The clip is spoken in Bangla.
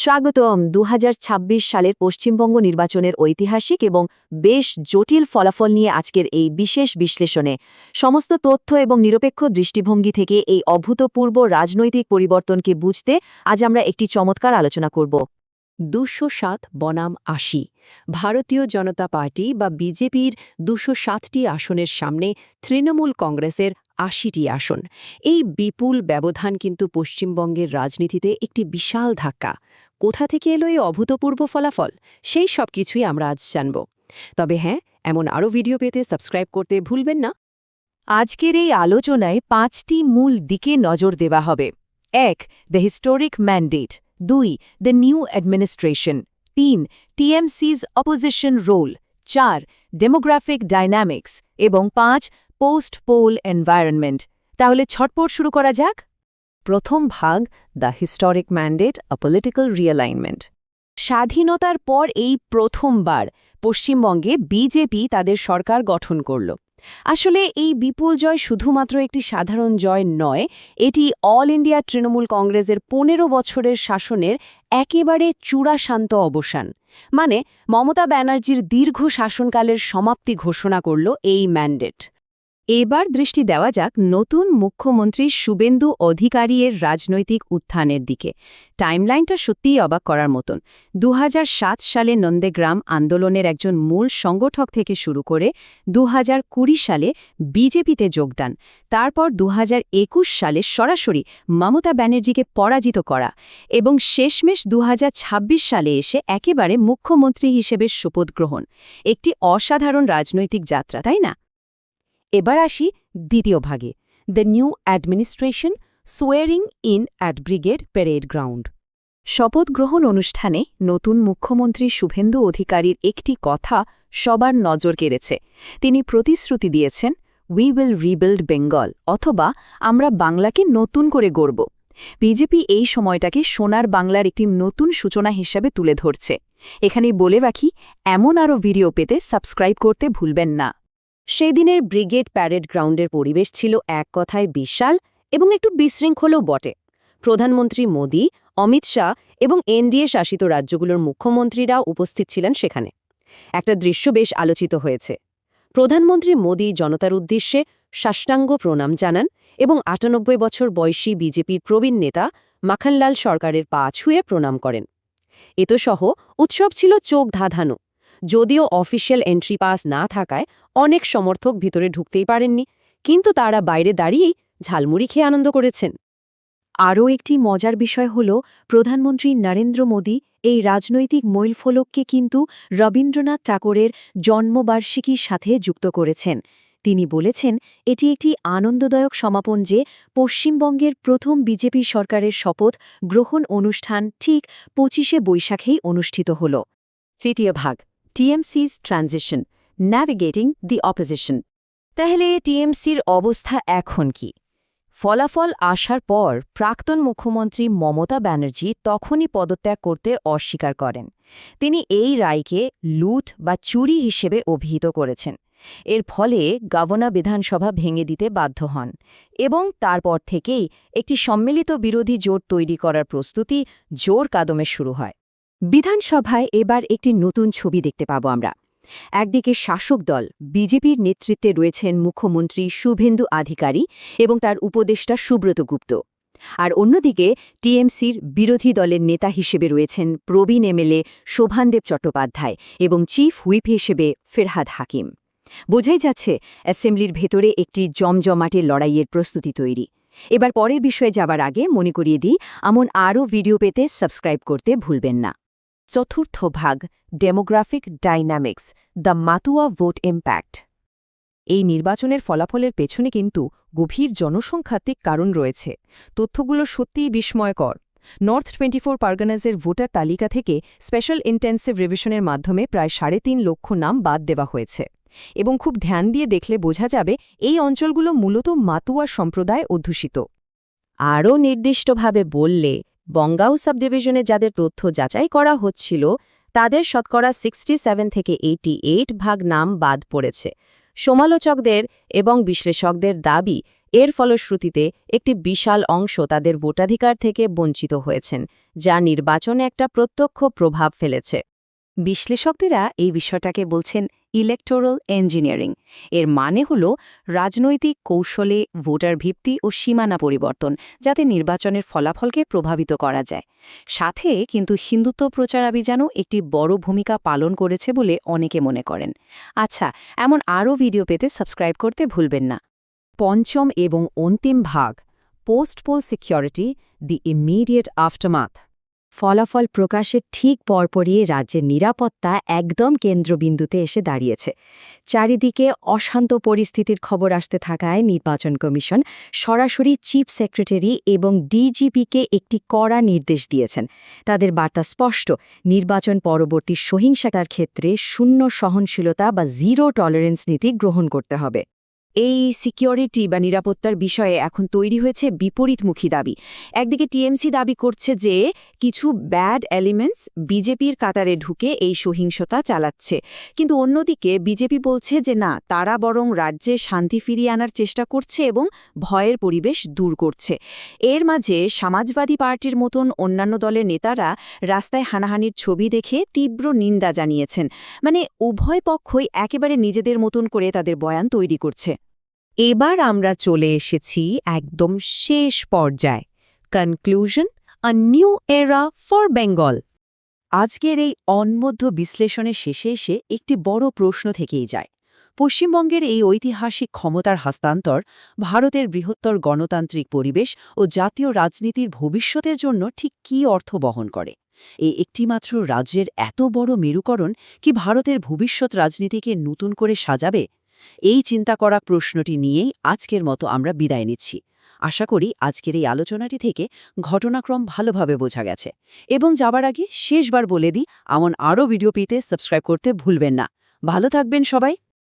স্বাগতম ২০২৬ সালের পশ্চিমবঙ্গ নির্বাচনের ঐতিহাসিক এবং বেশ জটিল ফলাফল নিয়ে আজকের এই বিশেষ বিশ্লেষণে সমস্ত তথ্য এবং নিরপেক্ষ দৃষ্টিভঙ্গি থেকে এই অভূতপূর্ব রাজনৈতিক পরিবর্তনকে বুঝতে আজ আমরা একটি চমৎকার আলোচনা করব ২০৭ বনাম ৮০ ভারতীয় জনতা পার্টি বা বিজেপির ২০৭টি আসনের সামনে তৃণমূল কংগ্রেসের ৮০টি আসন। এই বিপুল ব্যবধান কিন্তু পশ্চিমবঙ্গের রাজনীতিতে একটি বিশাল ধাক্কা। কোথা থেকে এলো এই অভূতপূর্ব ফলাফল, সেই সব কিছুই আমরা আজ জানব। তবে হ্যাঁ, এমন আরও ভিডিও পেতে সাবস্ক্রাইব করতে ভুলবেন না। আজকের এই আলোচনায় ৫টি মূল দিকে নজর দেওয়া হবে। ১. The historic mandate. ২. The new administration. ৩. TMC's opposition role. ৪. Demographic dynamics এবং ৫. Post pole environment. তাহলে ছটপট শুরু করা যাক। প্রথম ভাগ, the historic mandate, a political realignment. স্বাধীনতার পর এই প্রথমবার পশ্চিমবঙ্গে বিজেপি তাদের সরকার গঠন করল। আসলে এই বিপুল জয় শুধুমাত্র একটি সাধারণ জয় নয়, এটি অল ইন্ডিয়া তৃণমূল কংগ্রেসের ১৫ বছরের শাসনের একেবারে চূড়াশান্ত অবসান। মানে মমতা ব্যানার্জির দীর্ঘ শাসনকালের সমাপ্তি ঘোষণা করল এই ম্যান্ডেট। এবার দৃষ্টি দেওয়া যাক নতুন মুখ্যমন্ত্রী শুভেন্দু অধিকারীর রাজনৈতিক উত্থানের দিকে। টাইমলাইনটা সত্যিই অবাক করার মতন। ২০০৭ সালে নন্দেগ্রাম আন্দোলনের একজন মূল সংগঠক থেকে শুরু করে ২০২০ সালে বিজেপিতে যোগদান, তারপর ২০২১ সালে সরাসরি মমতা ব্যানার্জিকে পরাজিত করা এবং শেষমেশ ২০২৬ সালে এসে একেবারে মুখ্যমন্ত্রী হিসেবে শপথ গ্রহণ। একটি অসাধারণ রাজনৈতিক যাত্রা, তাই না? এবার আসি দ্বিতীয় ভাগে, the new administration, soaring in at brigade parade ground. শপথ গ্রহণ অনুষ্ঠানে নতুন মুখ্যমন্ত্রী শুভেন্দু অধিকারীর একটি কথা সবার নজর কেড়েছে। তিনি প্রতিশ্রুতি দিয়েছেন, উই উইল রিবিল্ড বেঙ্গল, অথবা আমরা বাংলাকে নতুন করে গড়ব। বিজেপি এই সময়টাকে সোনার বাংলার একটি নতুন সূচনা হিসাবে তুলে ধরছে। এখানেই বলে রাখি, এমন আরও ভিডিও পেতে সাবস্ক্রাইব করতে ভুলবেন না। সেদিনের ব্রিগেড প্যারেড গ্রাউন্ডের পরিবেশ ছিল এক কথায় বিশাল এবং একটু বিশৃঙ্খলও বটে। প্রধানমন্ত্রী মোদি, অমিত শাহ এবং এনডিএ শাসিত রাজ্যগুলোর মুখ্যমন্ত্রীরাও উপস্থিত ছিলেন সেখানে। একটা দৃশ্য বেশ আলোচিত হয়েছে। প্রধানমন্ত্রী মোদি জনতার উদ্দেশ্যে সাষ্টাঙ্গ প্রণাম জানান এবং ৯৮ বছর বয়সী বিজেপির প্রবীণ নেতা মাখনলাল সরকারের পা ছুঁয়ে প্রণাম করেন। এতসহ উৎসব ছিল চোখ ধাঁধানো। যদিও অফিসিয়াল এন্ট্রি পাস না থাকায় অনেক সমর্থক ভিতরে ঢুকতেই পারেননি, কিন্তু তারা বাইরে দাঁড়িয়েই ঝালমুড়ি খেয়ে আনন্দ করেছেন। আরও একটি মজার বিষয় হল, প্রধানমন্ত্রী নরেন্দ্র মোদী এই রাজনৈতিক মৈলফলককে কিন্তু রবীন্দ্রনাথ ঠাকুরের জন্মবার্ষিকীর সাথে যুক্ত করেছেন। তিনি বলেছেন, এটি একটি আনন্দদায়ক সমাপন যে পশ্চিমবঙ্গের প্রথম বিজেপি সরকারের শপথ গ্রহণ অনুষ্ঠান ঠিক ২৫শে বৈশাখেই অনুষ্ঠিত হল। তৃতীয় ভাগ, টিএমসি's ট্রানজিশন, ন্যাভিগেটিং দি অপোজিশন। তাহলে টিএমসির অবস্থা এখন কি? ফলাফল আসার পর প্রাক্তন মুখ্যমন্ত্রী মমতা ব্যানার্জি তখনই পদত্যাগ করতে অস্বীকার করেন। তিনি এই রায়কে লুট বা চুরি হিসেবে অভিহিত করেছেন। এর ফলে গভর্নর বিধানসভা ভেঙে দিতে বাধ্য হন এবং তারপর থেকেই একটি সম্মিলিত বিরোধী জোট তৈরি করার প্রস্তুতি জোর কাদমে শুরু হয়। বিধানসভায় এবার একটি নতুন ছবি দেখতে পাব আমরা। একদিকে শাসক দল বিজেপির নেতৃত্বে রয়েছেন মুখ্যমন্ত্রী শুভেন্দু অধিকারী এবং তার উপদেষ্টা সুব্রত গুপ্ত, আর অন্যদিকে টিএমসির বিরোধী দলের নেতা হিসেবে রয়েছেন প্রবীণ এমএলএ শোভানদেব চট্টোপাধ্যায় এবং চিফ হুইপ হিসেবে ফেরহাদ হাকিম। বোঝাই যাচ্ছে অ্যাসেম্বলির ভেতরে একটি জমজমাটে লড়াইয়ের প্রস্তুতি তৈরি। এবার পরের বিষয়ে যাবার আগে মনে করিয়ে দিই, এমন আরও ভিডিও পেতে সাবস্ক্রাইব করতে ভুলবেন না। চতুর্থ ভাগ, demographic dynamics, the Matua vote impact. এই নির্বাচনের ফলাফলের পেছনে কিন্তু গভীর জনসংখ্যাত্মিক কারণ রয়েছে। তথ্যগুলো সত্যিই বিস্ময়কর। নর্থ 24 পারগানাসের ভোটার তালিকা থেকে স্পেশাল ইন্টেন্সিভ রিভিশনের মাধ্যমে প্রায় ৩.৫ লক্ষ নাম বাদ দেওয়া হয়েছে এবং খুব ধ্যান দিয়ে দেখলে বোঝা যাবে এই অঞ্চলগুলো মূলত মাতুয়া সম্প্রদায় অধ্যুষিত। আরও নির্দিষ্টভাবে বললে, বঙ্গাও সাবডিভিশনে যাদের তথ্য যাচাই করা হচ্ছিল তাদের শতকরা 67 থেকে 88 ভাগ নাম বাদ পড়েছে। সমালোচকদের এবং বিশ্লেষকদের দাবি, এর ফলশ্রুতিতে একটি বিশাল অংশ তাদের ভোটাধিকার থেকে বঞ্চিত হয়েছেন, যা নির্বাচনে একটা প্রত্যক্ষ প্রভাব ফেলেছে। বিশ্লেষকরা এই বিষয়টাকে বলছেন ইলেকটোরাল ইঞ্জিনিয়ারিং। এর মানে হল রাজনৈতিক কৌশলে ভোটার ভিত্তি ও সীমানা পরিবর্তন, যাতে নির্বাচনের ফলাফলকে প্রভাবিত করা যায়। সাথে কিন্তু হিন্দুত্ব প্রচারাভিযানও একটি বড় ভূমিকা পালন করেছে বলে অনেকে মনে করেন। আচ্ছা, এমন আরও ভিডিও পেতে সাবস্ক্রাইব করতে ভুলবেন না। পঞ্চম এবং অন্তিম ভাগ, পোস্ট পোল সিকিউরিটি, দি ইমিডিয়েট আফটারমাথ। ফলাফল প্রকাশের ঠিক পরপরই রাজ্যের নিরাপত্তা একদম কেন্দ্রবিন্দুতে এসে দাঁড়িয়েছে। চারিদিকে অশান্ত পরিস্থিতির খবর আসতে থাকায় নির্বাচন কমিশন সরাসরি চিফ সেক্রেটারি এবং ডিজিপিকে একটি কড়া নির্দেশ দিয়েছেন। তাদের বার্তা স্পষ্ট, নির্বাচন পরবর্তী সহিংসতার ক্ষেত্রে শূন্য সহনশীলতা বা জিরো টলারেন্স নীতি গ্রহণ করতে হবে। এই সিকিউরিটি বা নিরাপত্তার বিষয়ে এখন তৈরি হয়েছে বিপরীতমুখী দাবি। একদিকে টিএমসি দাবি করছে যে কিছু ব্যাড এলিমেন্টস বিজেপির কাতারে ঢুকে এই সহিংসতা চালাচ্ছে, কিন্তু অন্যদিকে বিজেপি বলছে যে না, তারা বরং রাজ্যে শান্তি ফিরিয়ে আনার চেষ্টা করছে এবং ভয়ের পরিবেশ দূর করছে। এর মাঝে সমাজবাদী পার্টির মতন অন্যান্য দলের নেতারা রাস্তায় হানাহানির ছবি দেখে তীব্র নিন্দা জানিয়েছেন। মানে উভয় পক্ষই একেবারে নিজেদের মতন করে তাদের বয়ান তৈরি করছে। এবার আমরা চলে এসেছি একদম শেষ পর্যায়ে, কনক্লুশন, আ নিউ এরা ফর বেঙ্গল। আজকের এই অনবদ্য বিশ্লেষণের শেষে এসে একটি বড় প্রশ্ন থেকেই যায়। পশ্চিমবঙ্গের এই ঐতিহাসিক ক্ষমতার হস্তান্তর ভারতের বৃহত্তর গণতান্ত্রিক পরিবেশ ও জাতীয় রাজনীতির ভবিষ্যতের জন্য ঠিক কী অর্থ বহন করে? এই একটিমাত্র রাজ্যের এত বড় মেরুকরণ কি ভারতের ভবিষ্যৎ রাজনীতিকে নতুন করে সাজাবে? এই চিন্তা করা প্রশ্নটি নিয়েই আজকের মতো আমরা বিদায় নিচ্ছি। আশা করি আজকের এই আলোচনাটি থেকে ঘটনাক্রম ভালোভাবে বোঝা গেছে। এবং যাবার আগে শেষবার বলে দিই, এমন আরও ভিডিও পেতে সাবস্ক্রাইব করতে ভুলবেন না। ভালো থাকবেন সবাই।